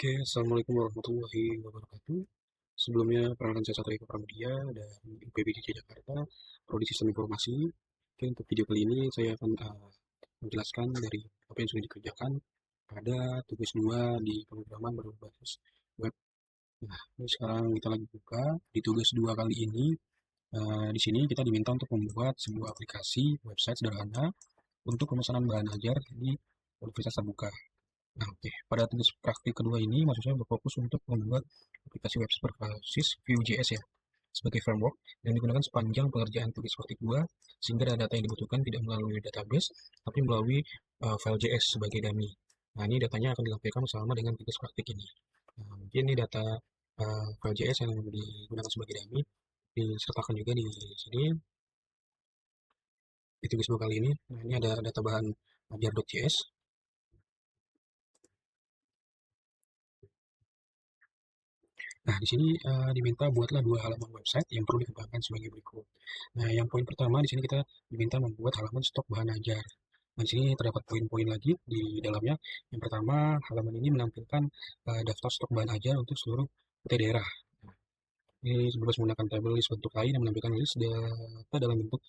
Oke, assalamualaikum warahmatullahi wabarakatuh. Sebelumnya, perkenalkan saya Satria Pramudia dari UPBJJ Jakarta, Prodi Sistem Informasi. Oke, untuk video kali ini saya akan menjelaskan dari apa yang sudah dikerjakan pada tugas 2 di pemrograman berbasis web. Nah, ini sekarang kita lagi buka di tugas 2 kali ini. Di sini kita diminta untuk membuat sebuah aplikasi website sederhana untuk pemesanan bahan ajar di Universitas Terbuka. Nah, oke. Pada tugas praktik kedua ini, maksud saya berfokus untuk membuat aplikasi web berbasis Vue.js ya, sebagai framework yang digunakan sepanjang pengerjaan tugas praktik 2, sehingga data yang dibutuhkan tidak melalui database, tapi melalui file JS sebagai dummy. Nah, ini datanya akan dilampirkan bersama dengan tugas praktik ini. Nah, mungkin ini data file JS yang digunakan sebagai dummy disertakan juga di sini di tugas 2 kali ini. Nah, ini ada data bahan jar.js. Nah, di sini diminta buatlah dua halaman website yang perlu dikembangkan sebagai berikut. Nah, yang poin pertama di sini kita diminta membuat halaman stok bahan ajar. Nah, di sini terdapat poin-poin lagi di dalamnya. Yang pertama, halaman ini menampilkan daftar stok bahan ajar untuk seluruh PT daerah. Ini bebas menggunakan tabel list bentuk lain yang menampilkan list data dalam bentuk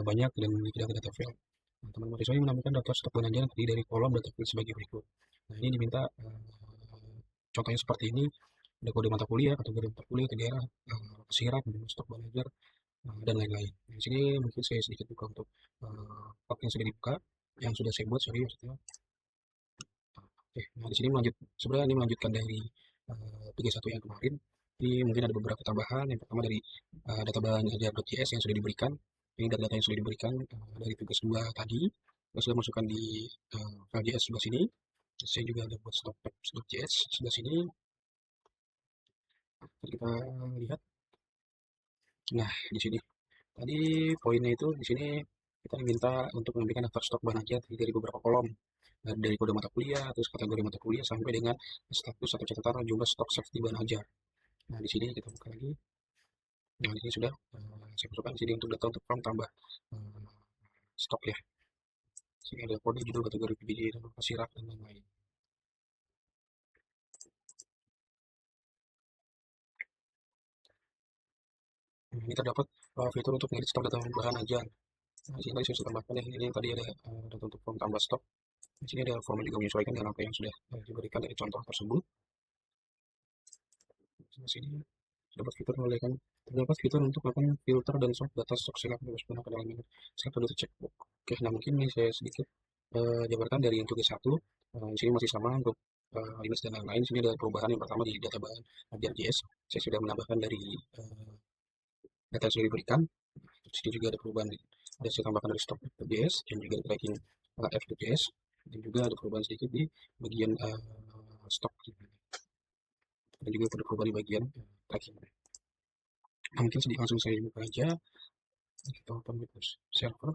banyak dan memiliki data file. Nah, teman-teman siswa ini menampilkan daftar stok bahan ajar yang terdiri dari kolom data file sebagai berikut. Nah, ini diminta contohnya seperti ini, ada kode mata kuliah, kategori mata kuliah, ke daerah, sirap, stok belajar, dan lain-lain. Di sini mungkin saya sedikit buka untuk part yang sudah dibuka, yang sudah saya buat, sorry maksudnya. Oke, nah di sini sebenarnya ini melanjutkan dari tugas satu yang kemarin. Ini mungkin ada beberapa tambahan. Yang pertama dari data bahan ajar.js yang sudah diberikan. Ini data-data yang sudah diberikan dari tugas 2 tadi. Saya sudah masukkan di file JS sebelah sini. Saya juga ada buat stop.js sebelah sini. Kita lihat. Nah, di sini tadi poinnya itu di sini kita diminta untuk memberikan daftar stok bahan ajar dari beberapa kolom. Dari kode mata kuliah, terus kategori mata kuliah sampai dengan status atau catatan jumlah stok safety bahan ajar. Nah, di sini kita buka lagi. Nah, di sini sudah saya masukkan di sini untuk data untuk form tambah uh, stok ya. Sini ada kode judul kategori PBJ dan sirap dan lain-lain. Nah, ini terdapat fitur untuk mengedit stok data bahan ajar. Nah, di sini tadi saya sudah tambahkan ya. Ini yang tadi ada data untuk form tambah stok. Di sini ada form juga menyesuaikan dengan apa yang sudah diberikan dari contoh tersebut. Di sini terdapat fitur untuk melakukan filter dan sort data stok silap bebas menggunakan elemen silap data checkbox. Oke, nah mungkin ini saya sedikit jabarkan dari yang tugas satu. Di sini masih sama untuk list dan lain-lain. Di sini ada perubahan yang pertama di data bahan ajar.js. Saya sudah menambahkan dari data yang sudah diberikan. Di sini juga ada perubahan, ada saya tambahkan dari stock.js dan juga tracking f.js, dan juga ada perubahan sedikit di bagian stok dan juga ada perubahan di bagian tracking. Nah, mungkin sedikit langsung saya buka aja. Kita open Windows Server.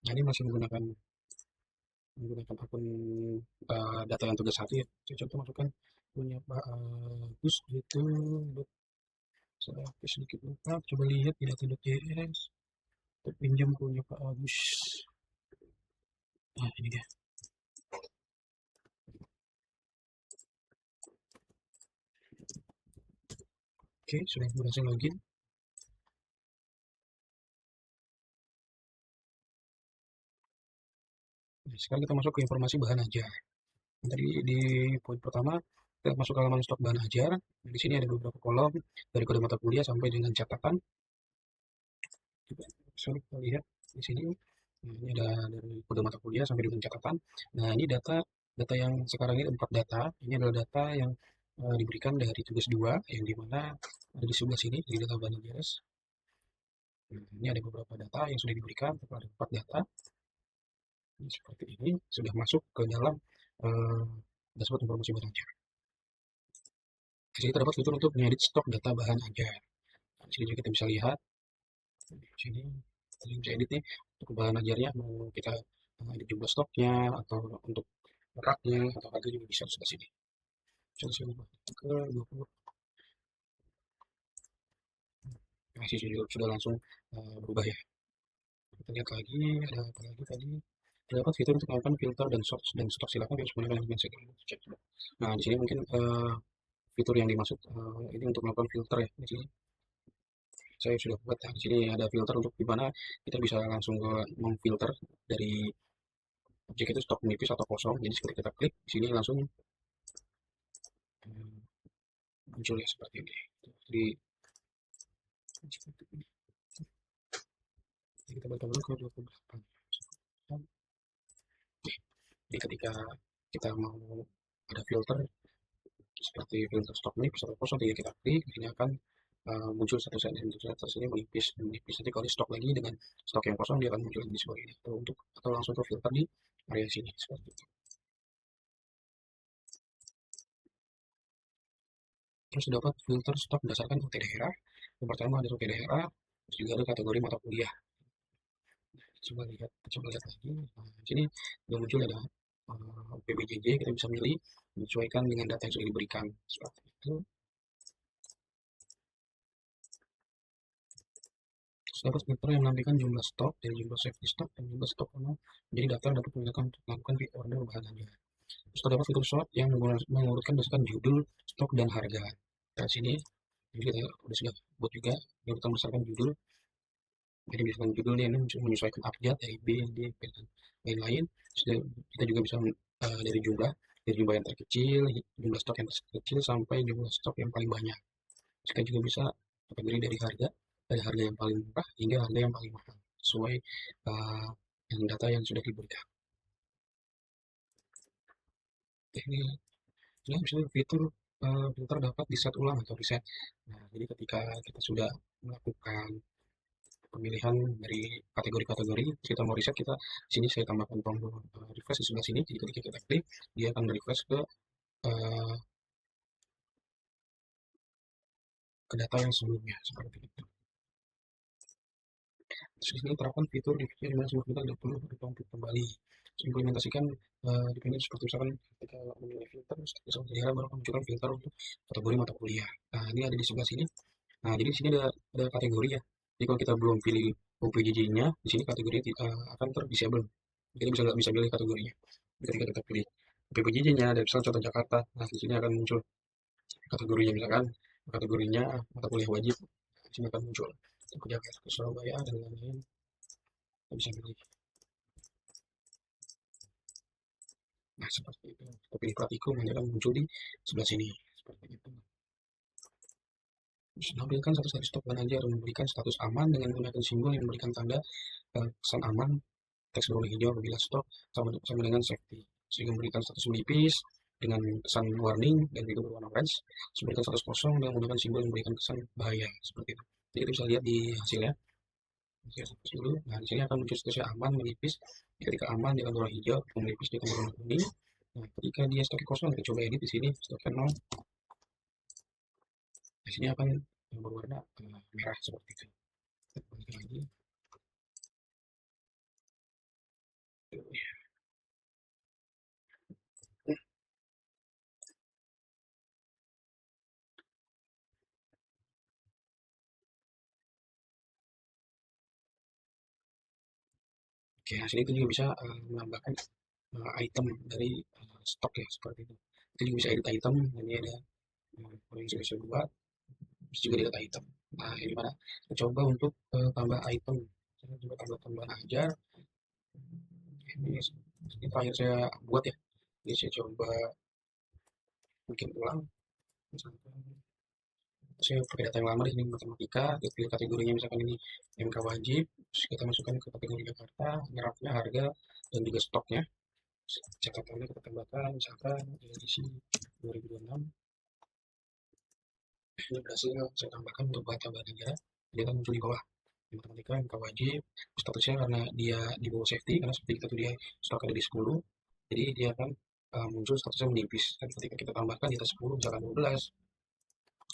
Nah, ini masih menggunakan akun data yang tugas satu ya. Saya contoh masukkan punya Pak Agus gitu. Saya hapus sedikit lupa. Coba lihat di data.js. Pinjam punya Pak Agus. Nah, ini dia. Oke, sudah berhasil login. Nah, sekarang kita masuk ke informasi bahan ajar. Tadi di poin pertama kita masuk ke halaman stok bahan ajar. Di sini ada beberapa kolom dari kode mata kuliah sampai dengan catatan. Coba kita lihat di sini. Nah, ini ada dari kode mata kuliah sampai dengan catatan. Nah, ini data yang sekarang ini 4 data. Ini adalah data yang diberikan dari tugas 2 yang dimana ada di sebelah sini di data bahan ajar. Nah, ini ada beberapa data yang sudah diberikan, ada 4 data. Ini seperti ini sudah masuk ke dalam dashboard informasi bahan ajar. Di sini terdapat fitur untuk mengedit stok data bahan ajar. Nah, di sini juga kita bisa lihat. Di sini kita bisa edit nih untuk bahan ajarnya, mau kita edit jumlah stoknya atau untuk raknya atau harga juga bisa sebelah sini. Bisa saya ubah ke 20. Nah, sini juga sudah langsung berubah ya. Kita lihat lagi ada apa lagi tadi. Terdapat fitur untuk melakukan filter dan stok, silakan harus menggunakan mindset dulu, cek dulu. Nah, di sini mungkin fitur yang dimaksud ini untuk melakukan filter ya. Di sini saya sudah buat. Nah, di sini ada filter untuk di mana kita bisa langsung ke memfilter dari objek itu stok menipis atau kosong. Jadi seketika kita klik di sini langsung muncul ya seperti ini. Jadi kita balik dulu ke 28. Jadi ketika kita mau ada filter seperti filter stok menipis atau kosong, tinggal kita klik, ini akan muncul satu set ini menipis menipis. Nanti kalau di stok lagi dengan stok yang kosong dia akan muncul di sebelah ini atau langsung ke filter di area sini seperti itu. Terus dapat filter stok berdasarkan UT daerah. Yang pertama ada UT daerah, terus juga ada kategori mata kuliah. Coba lihat lagi. Nah, di sini yang muncul ada PBJJ, kita bisa milih menyesuaikan dengan data yang sudah diberikan seperti itu. Terus dapat filter yang menampilkan jumlah stok dan jumlah safety stock dan jumlah stok penuh. Jadi daftar dapat menggunakan untuk melakukan reorder bahannya. Terus terdapat fitur sort yang mengurutkan berdasarkan judul, stok, dan harga. Nah, sini kita sudah buat juga urutan berdasarkan judul. Jadi misalkan judulnya ini menyesuaikan abjad dari B, D, P, dan lain-lain. Kita juga bisa dari jumlah yang terkecil, jumlah stok yang terkecil sampai jumlah stok yang paling banyak. Kita juga bisa kategori dari harga yang paling murah hingga harga yang paling mahal sesuai dengan data yang sudah diberikan. Ini misalnya filter dapat di set ulang atau reset. Nah, jadi ketika kita sudah melakukan pemilihan dari kategori-kategori, kita mau reset, kita sini saya tambahkan tombol refresh di sebelah sini. Jadi ketika kita klik, dia akan refresh uh, ke data yang sebelumnya seperti itu. Terus di sini terapkan fitur review di mana semua filter tidak perlu ditampil kembali. Implementasikan dependent seperti misalkan ketika memilih filter, misalkan daerah baru menunjukkan filter untuk kategori mata kuliah. Nah, ini ada di sebelah sini. Nah, jadi di sini ada kategori ya. Jadi kalau kita belum pilih OPJJ-nya, di sini kategori akan ter-disable. Kita bisa pilih kategorinya. Ketika kita pilih OPJJ-nya, ada misalkan contoh Jakarta. Nah, di sini akan muncul kategorinya, misalkan kategorinya mata kuliah wajib. Di sini akan muncul ke Jakarta, ke Surabaya, dan lain-lain. Kita bisa pilih. Nah, seperti itu. Kita pilih praktikum, nanti akan muncul di sebelah sini. Seperti itu. Menampilkan status dari stok dan ajar, memberikan status aman dengan menggunakan simbol yang memberikan tanda pesan aman, teks berwarna hijau apabila stok sama dengan safety. Sehingga memberikan status menipis dengan kesan warning dan juga berwarna orange. Memberikan status kosong dengan menggunakan simbol yang memberikan kesan bahaya seperti itu. Jadi kita bisa lihat di hasilnya. Dulu. Nah, di sini akan muncul statusnya aman, menipis. Ketika aman dia akan berwarna hijau, menipis dia akan berwarna kuning. Nah, ketika dia stoknya kosong, kita coba edit di sini, stoknya 0. Di sini akan berwarna merah seperti itu. Kita balik lagi. Oke, hasil itu juga bisa menambahkan item dari stok ya seperti itu. Kita juga bisa edit item. Ini ada yang sudah saya buat. Bisa juga edit item. Nah, ini mana? Kita coba untuk tambah item. Saya coba tambah ajar. Ini terakhir saya buat ya. Jadi saya coba bikin ulang. Saya pakai data yang lama di sini matematika. Kita pilih kategorinya misalkan ini MK wajib. Terus kita masukkan ke kategori Jakarta, nyerapnya harga dan juga stoknya. Catatannya kita tambahkan misalkan edisi 2026. Ini berhasil saya tambahkan untuk bahan negara. Dia akan muncul di bawah matematika MK wajib. Statusnya karena dia di bawah safety, karena seperti kita tuh dia stok ada di 10, jadi dia akan muncul statusnya menipis. Dan ketika kita tambahkan di atas 10 misalkan 12,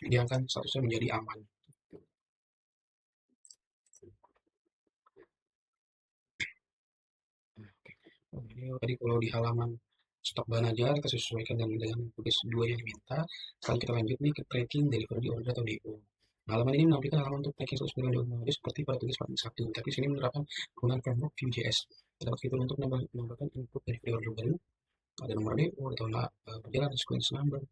dia akan statusnya menjadi aman. Jadi tadi kalau di halaman stok bahan ajar kita sesuaikan dengan tugas 2 yang diminta. Sekarang kita lanjut nih ke tracking delivery order atau DO. Nah, halaman ini menampilkan halaman untuk tracking status pengguna jadi seperti pada tugas paling satu, tapi sini menerapkan penggunaan framework Vue.js. Terdapat fitur untuk menambahkan input dari variabel baru, ada nomor DO, ada tahun perjalanan, sequence number.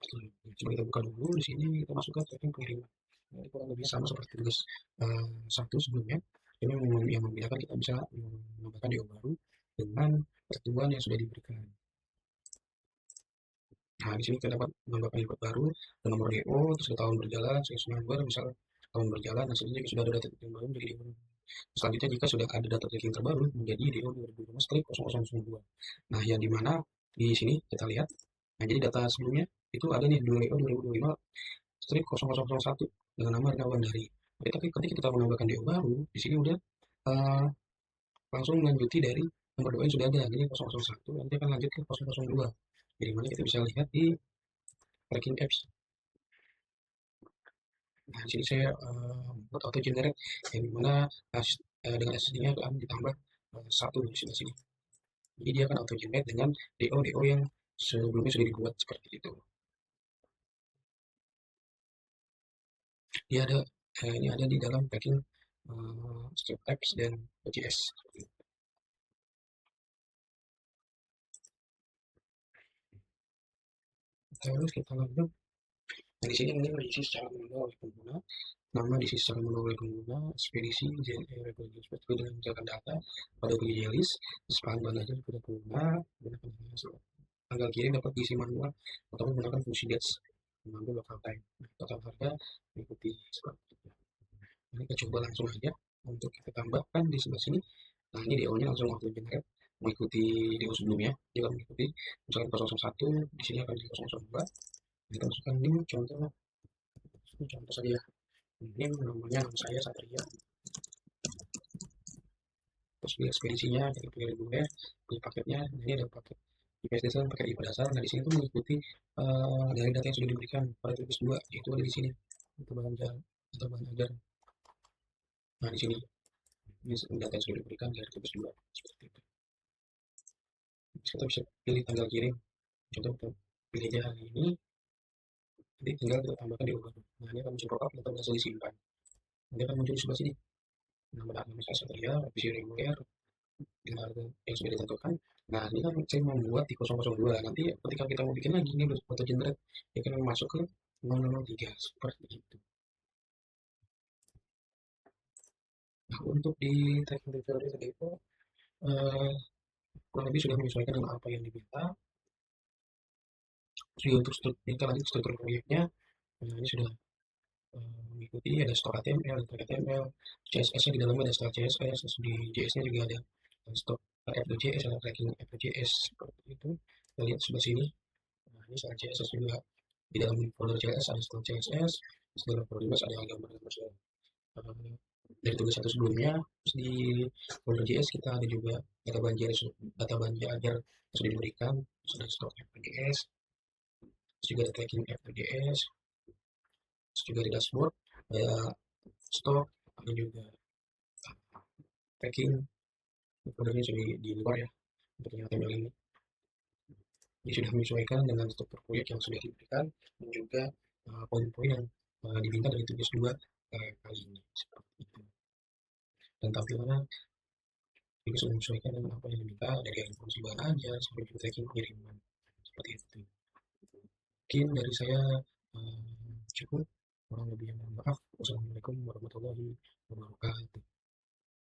Coba kita buka dulu di sini, kita masuk ke tracking pengiriman. Nah, ini kurang lebih sama seperti tugas satu sebelumnya. Ini yang membedakan kita bisa menambahkan DO baru dengan pertumbuhan yang sudah diberikan. Nah, di sini kita dapat menambahkan input baru, dan nomor DO, terus ke tahun berjalan, sequence number, misal tahun berjalan, hasilnya sudah ada data yang baru menjadi DO. Selanjutnya, jika sudah ada data tracking terbaru, menjadi DO 2005-0002. Nah, yang dimana di sini kita lihat, nah jadi data sebelumnya itu ada nih 2DO 2025-0001 dengan nama Rina Wandari. Tapi ketika kita menambahkan DO baru, di sini udah uh, langsung melanjuti dari nomor DO yang sudah ada, jadi 001, nanti akan lanjut ke 002. Jadi mana kita bisa lihat di tracking apps. Nah, di sini saya buat auto generate yang dimana dengan aslinya akan ditambah satu di sini. Jadi dia akan auto generate dengan DO yang sebelumnya sudah dibuat seperti itu. Dia ada ini ada di dalam tracking script apps dan OJS. Terus kita lanjut. Nah, di sini ini diisi secara manual oleh pengguna, nama diisi secara manual oleh pengguna, ekspedisi, JNE, regulasi seperti dengan misalkan data pada uji list, sepahan bahan aja kepada pengguna, gunakan tanggal kirim dapat diisi manual atau menggunakan fungsi dates mengambil local time. Nah, total harga mengikuti seperti itu. Ini kita coba langsung aja untuk kita tambahkan di sebelah sini. Nah, ini DO-nya langsung auto generate mengikuti DO sebelumnya. Jika mengikuti misalkan 001, di sini akan di 002. Kita masukkan ini contoh saja ya. Ini namanya nama saya Satria. Terus di ekspedisinya kita pilih reguler, pilih paketnya. Nah, ini ada paket IPS dasar, paket IPA dasar. Nah, di sini tuh mengikuti dari data yang sudah diberikan pada tugas 2, itu ada di sini. Itu bahan atau bahan ajar. Nah, di sini ini data yang sudah diberikan dari tugas 2 seperti itu. Terus kita bisa pilih tanggal kirim. Contoh kita pilih aja hari ini. Nanti tinggal kita tambahkan di baru. Nah, ini akan muncul pop-up data berhasil disimpan. Nanti akan muncul di sebelah sini. Nama saya Satria, revisi reguler, dengan harga yang sudah ditentukan. Nah, ini kan saya membuat di 002. Nanti ketika kita mau bikin lagi, ini udah auto generate, dia akan masuk ke 003 seperti itu. Nah, untuk di tracking delivery tadi itu kurang lebih sudah menyesuaikan dengan apa yang diminta. Jadi untuk kita lanjut struktur proyeknya, ini sudah mengikuti ada store HTML, tag HTML, CSS-nya di dalamnya ada style CSS, terus di JS-nya juga ada stock app.js, ada tracking app.js seperti itu. Kita lihat sebelah sini. Nah, ini style CSS juga di dalam folder CSS ada style CSS, di dalam folder JS ada gambar-gambar dari tugas satu sebelumnya. Terus di folder JS kita ada juga data banjir ajar yang sudah diberikan, terus ada stock app.js, terus juga ada tracking app.js, terus juga di dashboard ada stok, ada juga tracking foldernya sudah di luar ya untuk yang HTML ini. Ini sudah menyesuaikan dengan struktur proyek yang sudah diberikan dan juga poin-poin yang diminta dari tugas 2 kali ini seperti itu. Dan tampilannya juga sudah menyesuaikan dengan apa yang diminta dari fungsi bahan aja sampai juga tracking pengiriman seperti itu. Mungkin dari saya cukup, kurang lebih yang mohon maaf. Wassalamualaikum warahmatullahi wabarakatuh.